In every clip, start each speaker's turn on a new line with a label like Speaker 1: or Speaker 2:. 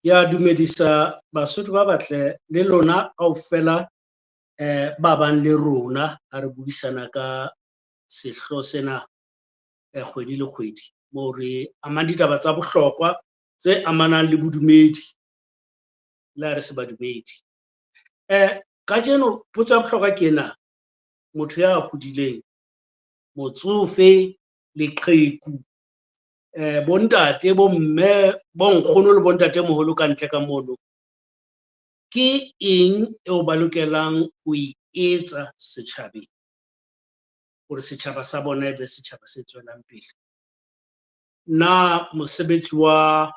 Speaker 1: Ya dumedisa Basotho ba batle le lona kaofela ba bang le rona ha re buisana ka sehlo sena kgwedi le kgwedi moo re amang ditaba tsa bohlokwa tse amanang le bodumedi le ha re se badumedi. Kajeno potso ya bohlokwa ke ena, motho ya hodileng, motsofe, leqheku, bontate, bomme, bonkgono le bontate moholo ka ntle ka mono, ke eng eo ba lokelang ho e etsa setjhabeng hore setjhaba sa bona ebe setjhaba se tswelang pele? Na mosebetsi wa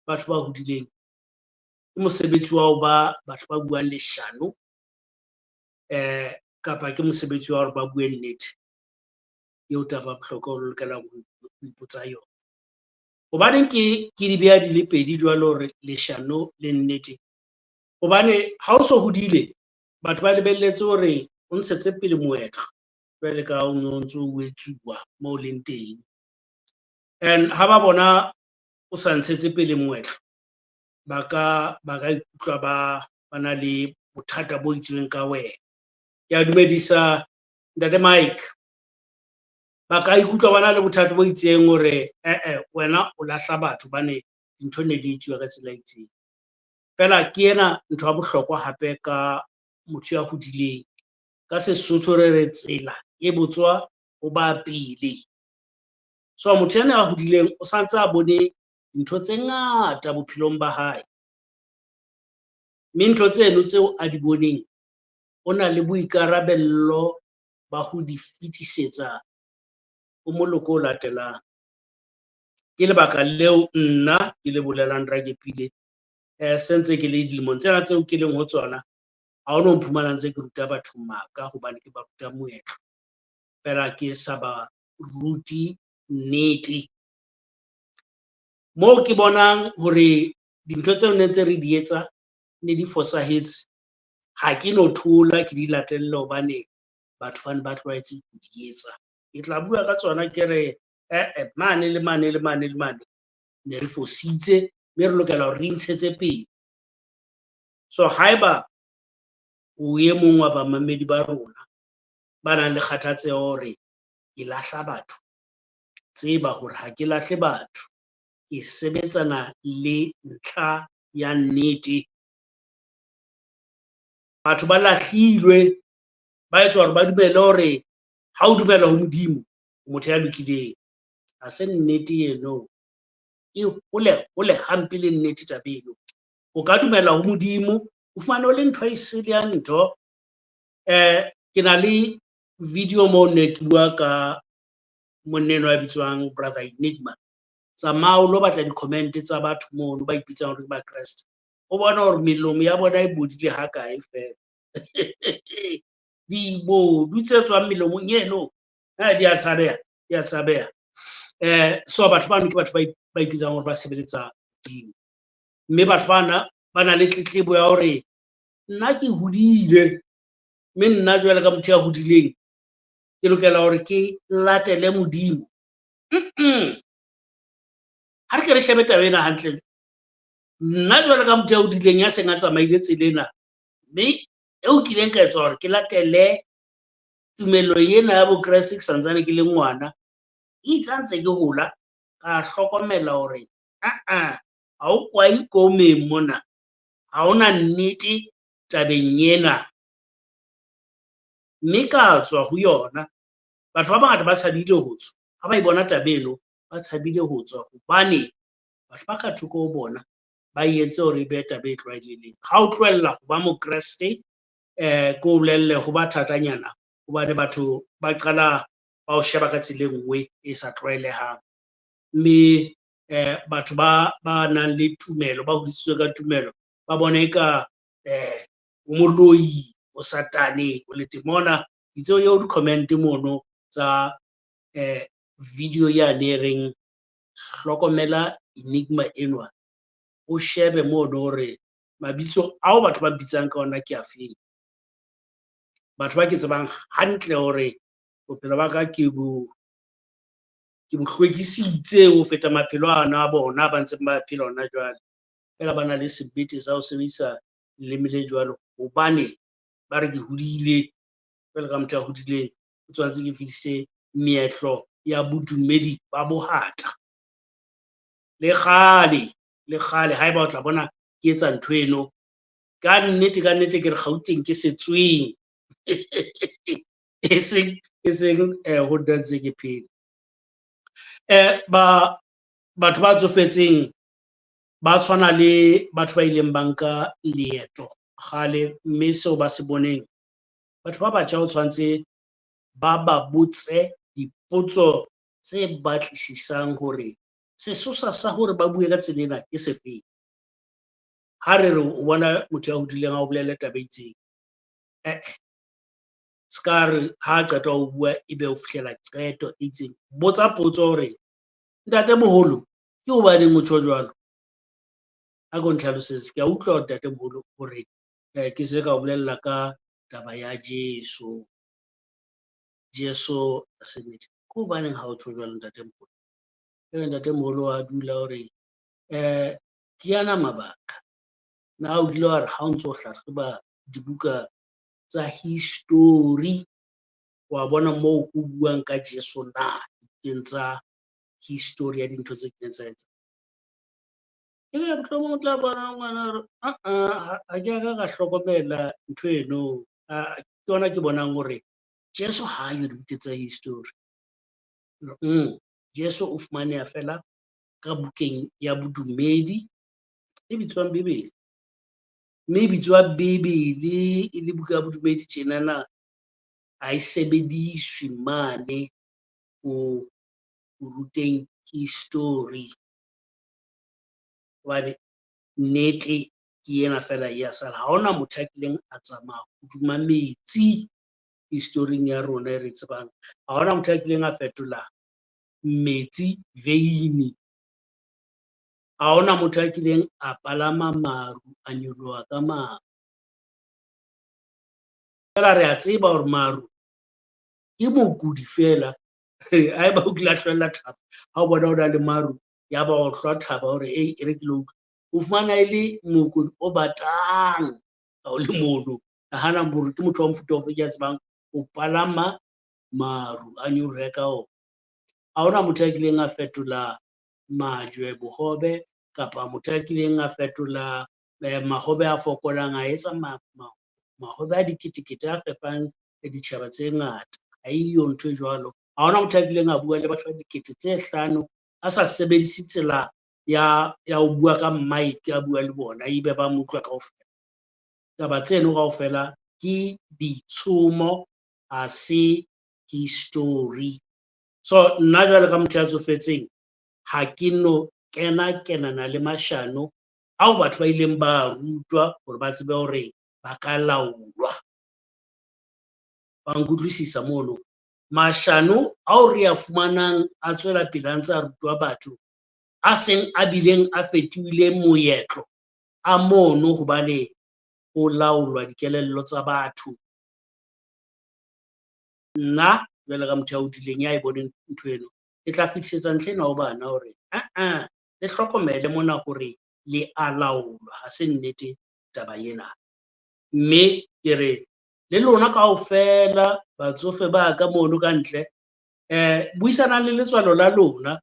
Speaker 1: batho ba hodileng ke mosebetsi wa ho ba batho ba buang leshano, kapa ke mosebetsi wa hore ba bue nnete? Eo taba bohlokwa o lokelang ho ipotsa yona. Hobaneng ke di beha di le pedi jwalo hore leshano le nnete? Hobane ha o so hodile, batho ba lebelletse hore o ntshetse pele moetlo jwale ka o no ntso o etsuwa moo leng teng, and ha ba bona o sa ntshetse pele moetlo, ba ka ikutlwa ba na le bothata bo itsweng ka wena. Ke a dumedisa Ntate Mike. Ba ka ikutlwa ba na le bothata bo itseng hore wena o lahla batho bane dintho ne di etsuwa ka tsela e itseng. Fela ke ena ntho ya bohlokwa hape ka motho ya hodileng. Ka Sesotho re re tsela e botswa ho ba pele. So motho yana ya hodileng o santse a bone ntho tse ngata bophelong ba hae, mme ntho tseno tseo a di boneng o na le boikarabello ba ho di fetisetsa ho moloko o latelang. Ke lebaka leo nna ke le bolelang Rakepile sentse ke le dilemong tsena tseo ke leng ho tsona, ha ono mphumana ntse ke ruta batho maka hobane ke ba ruta moetlo, fela ke sa ba ruti nnete. Moo ke bonang hore dintho tseo ne ntse re di etsa ne di fosahetse, ha ke no thola ke di latelle hobane batho bane ba tlwaetse ho di etsa. Ke tla bua ka tsona ke re mane le mane le mane le mane ne re fositse, mme re lokela hore re intshetse pele. So haeba o e mong wa bamamedi ba rona ba nang le kgathatseho hore ke lahla batho, tseba hore ha ke lahle batho, ke sebetsana le ntlha ya nnete. Batho ba lahlilwe ba etswa hore ba dumele hore ha o dumela ho Modimo motho ya lokileng. Ha se nnete eno, e hole hampe le nnete taba eno. O ka dumela ho Modimo o fumane o le ntho e sele ya ntho. Ke na le video moo ne ke bua ka moneno a bitswang Brother Enigma. Tsamaya o lo batla di-comment tsa batho mono ba ipitsang hore ba Kreste, o bona hore melomo ya bona e bodile ha kae fela. Dibodu tse tswang melomong eno di a tshabeha, di a tshabeha. So batho bano ke batho ba ipitsang hore ba sebeletsa Modimo, mme batho bana ba na le tletlebo ya hore nna ke hodile, mme nna jwale ka motho ya hodileng ke lokela hore ke latele Modimo. Ha re ke re shebe taba ena hantle, nna jwale ka motho ya hodileng ya seng a tsamaile tselena, mme eo kileng ka etsa hore ke latele tumelo ena ya bo Kreste ke santsane ke le ngwana, itse ntse ke hola ka hlokomela hore ha o kwai komeng mona, ha ona nnete tabeng ena, mme ka tswa ho yona. Batho ba bangata ba tshabile ho tswa ha ba bona taba eno, ba tshabile ho tswa hobane batho ba ka thoko ho bona ba etse hore e be taba e tlwaelehileng. Ha o tlohella ho ba Mokreste, ko bolelle ho ba thatanyana, hobane batho ba qala ba o sheba ka tsela e nngwe e sa tlwaelehang, mme batho ba nang le tumelo, ba hodisitswe ka tumelo, ba bona eka o moloi, o satane, o lete mona. Itse eo di-comment mono tsa video yane e reng hlokomela enigma enwa, o shebe mono hore mabitso ao batho ba bitsang ka ona ke a feng. Batho ba ke tsebang hantle hore bophelo ba ka ke bo hlwekisitse ho feta maphelo ana a bona ba ntseng ba phela hona jwale. fela ba na le sebete sa ho sebedisa leleme le jwalo, hobane ba re ke hodile jwalo ka motho a hodileng, o tshwanetse ke fedise meetlo ya bodumedi ba bohata. Le kgale haeba o tla bona ke etsa ntho eno, ka nnete ke re Gauteng ke setsweng e seng ho nna ntse ke phela. Batho ba tsofetseng ba tshwana le batho ba ileng ba nka leeto kgale, mme seo ba se boneng, batho ba batjha o tshwantse ba ba botse dipotso tse batlisisang hore sesosa sa hore ba bue ka tsela ena ke sefeng. Ha re re o bona motho ya hodileng a o bolelle taba e itseng, ska re ha qeta ho bua ebe o fihlela qeto e itseng, botsa potso hore ntatemoholo ke hobaneng o tjho jwalo, a ko ntlhalosetse. Ke a utlwa ntatemoholo hore ke se ka o bolella ka taba ya Jeso a se nnete, ke hobaneng ha o tjho jwalo ntatemoholo? Ntatemoholo wa dula hore ke ana mabaka, na o dile wa re ha o ntso hlahloba dibuka tsa history wa bona moo ho buang ka Jeso na dibukeng tsa history ya dintho tse kileng tsa etsa. Ebe mohlomong o tla bona ngwana hore ha ke ka hlokomela ntho eno, ke yona ke bonang hore Jeso ha yo dibukeng tsa history. Jeso o fumaneha fela ka bukeng ya bodumedi e bitswang Bebele, mme e bitswa Bebele e le buka ya bodumedi tjenana, ha e sebediswe mane ho ruteng history, hobane nnete ke ena fela ya sala. Ha hona motho a kileng a tsamaya hoduma metsi history-ing ya rona e re tsebang, ha hona motho a kileng a fetola metsi veine, ha hona motho a kileng a palama maru a nyoloha ka maru. Fela re a tseba hore maru ke mokudi fela haeba o kile a hlwella thaba, ha o bona o na le maru ya ba o hlwa thaba hore e re ke lo utlwa, o fumana e le mokudi o batang ha o le mono. Nahana hore ke motho wa mofuta ofe ke a tsebang o palama maru a nyolohe ka ona. Ha hona motho a kileng a fetola majwe bohobe, kapa motho a kileng a fetola mahobe a fokolang a etsa mahobe a diketekete a fepang ditjhaba tse ngata. Ha eyo ntho e jwalo. Ha hona motho a kileng a bua le batho ba 5,000 a sa sebedise tsela ya ho bua ka mic, a bua le bona ebe ba mo utlwa kaofela. Taba tseno kaofela ke ditshomo, ha se history. So nna jwale ka motho ya tsofetseng, ha ke no kenana le mashano ao batho ba ileng ba rutwa hore ba tsebe hore ba ka laolwa. Wa nkutlwisisa mono? Mashano ao re a fumanang a tswela pele a ntse a rutwa batho, a seng a bileng a fetohile moetlo a mono hobane ho laolwa dikelello tsa batho. Nna jwale ka motho ya hodileng ya e boneng ntho eno, ke tla fetisetsa ntlha ena ho bana hore le hlokomele mona hore le a laolwa, ha se nnete taba ena. Mme ke re le lona kaofela batsofe ba ka mono ka ntle, buisanang le letswalo la lona,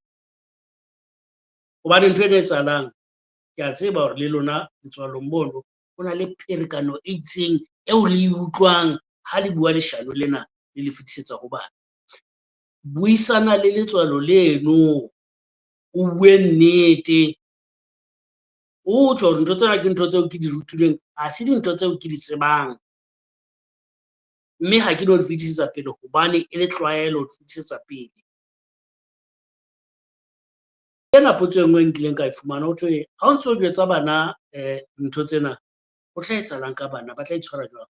Speaker 1: hobane ntho ena e etsahalang, ke a tseba hore le lona letswalong mono ho na le pherekano e itseng eo le e utlwang ha le bua leshano lena le le fetisetsa ho bana. Buisana le letswalo leno, o bue nnete, o tjho hore ntho tsena ke ntho tseo ke di rutilweng, ha se dintho tseo ke di tsebang, mme ha ke no di fetisetsa pele hobane e le tlwaelo ho di fetisetsa pele. Ena potso e nngwe nkileng ka e fumana, ho thwe ha o ntso jwetsa bana ntho tsena, ho tla etsahalang ka bana, ba tla itshwara jwang?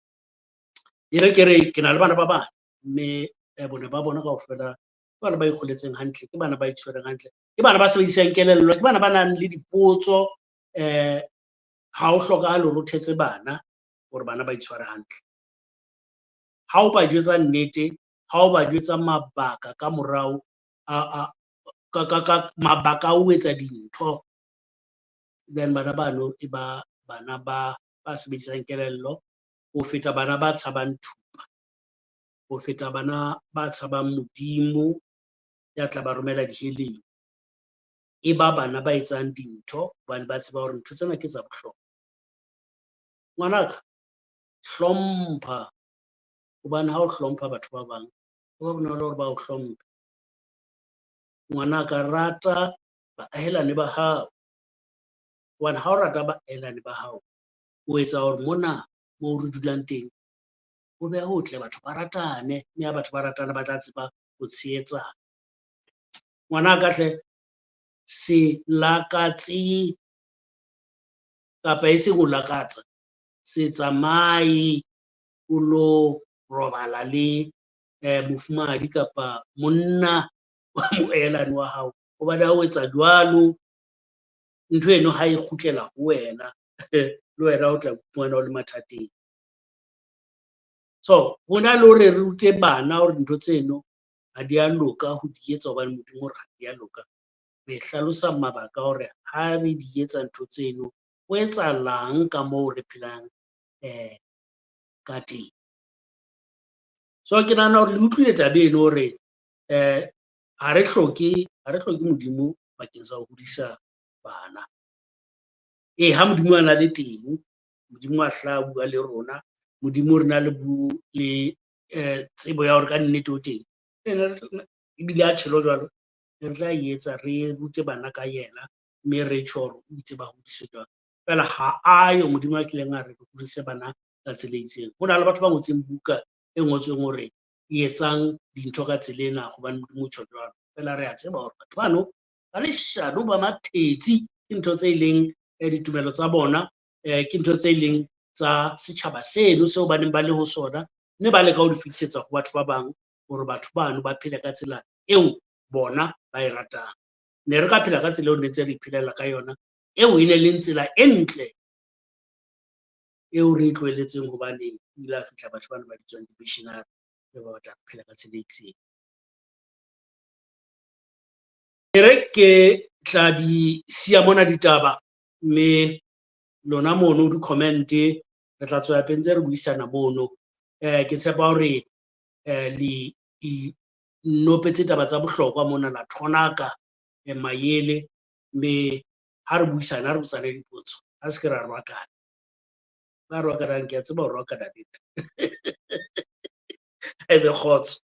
Speaker 1: E re ke re ke na le bana ba bane, mme bone ba bona kaofela ke bana ba ikgoletseng hantle, ke bana ba itshwereng hantle, ke bana ba sebedisang kelello, ke bana ba nang le dipotso. Ha ho hlokahale hore o thetse bana hore bana ba itshware hantle. Ha o ba jwetsa nnete, ha o ba jwetsa mabaka ka morao ka mabaka a ho etsa dintho, then bana bano e ba bana ba sebedisang kelello ho feta bana ba tshabang thupa, ho feta bana ba tshabang Modimo ya tla ba romela diheleng. E ba bana ba etsang dintho hobane ba tseba hore ntho tsena ke tsa bohlokwa. Ngwanaka, hlompha, hobane ha o hlompha batho ba bang ho ba bonolo hore ba o hlomphe. Ngwanaka, rata baahelane ba hao, hobane ha o rata baahelane ba hao o etsa hore mona moo re dulang teng ho be hotle, batho ba ratane, mme ha batho ba ratana ba tla tseba ho tshehetsana. Ngwanaka hle, se lakatse kapa e seng ho lakatsa, se tsamaye o lo robala le mofumahadi kapa monna wa moahelane wa hao, hobane ha o etsa jwalo ntho eno ha e kgutlela ho wena le wena o tla iphumana o le mathateng. So hona le hore re rute bana hore ntho tseno ha di a loka ho di etsa hobane Modimo hore ha di a loka. Re hlalosa mabaka hore ha re di etsa ntho tseno ho etsahalang ka moo re phelang ka teng. So ke nahana hore le utlwile taba eno hore ha re hloke Modimo bakeng sa ho hodisa bana. Ee, ha Modimo a na le teng, Modimo a hlaha a bua le rona, Modimo re na le tsebo ya hore ka nnete o teng, ebile a tjhelo jwalo re tla etsa, re rute bana ka yena, mme re tjho hore o itse ba hodiswe jwang. Feela ha ayo Modimo a kileng a re hodise bana ka tsela e itseng. Ho na le batho ba ngotseng buka e ngotsweng hore e etsang dintho ka tsela ena hobane Modimo o tjho jwalo. Feela re a tseba hore batho bano ba leshano, ba mathetsi ke ntho tse leng ditumelo tsa bona, ke ntho tse leng tsa setjhaba seno seo ba neng ba le ho sona, mme ba leka ho di fetisetsa ho batho ba bang hore batho bano ba phele ka tsela eo bona ba e ratang. Ne re ka phela ka tsela eo ne ntse re iphelela ka yona, eo e ne leng tsela e ntle eo re e tlohelletseng, hobane ile a fihla batho bana ba bitswang di-missionary ba batla ho phela ka tsela e itseng. Ke tla di siya mona ditaba, mme lona mono di-comment-e re tla tswela pele ntse re buisana mono. Ke tshepa hore le inopetse taba tsa bohlokwa mona, la thonaka mayele, mme ha re buisana, ha re botsane dipotso, ha se ke ra rwakana. Ba rwakanang ke a tseba ho rwakana nete. Ebe kgotso.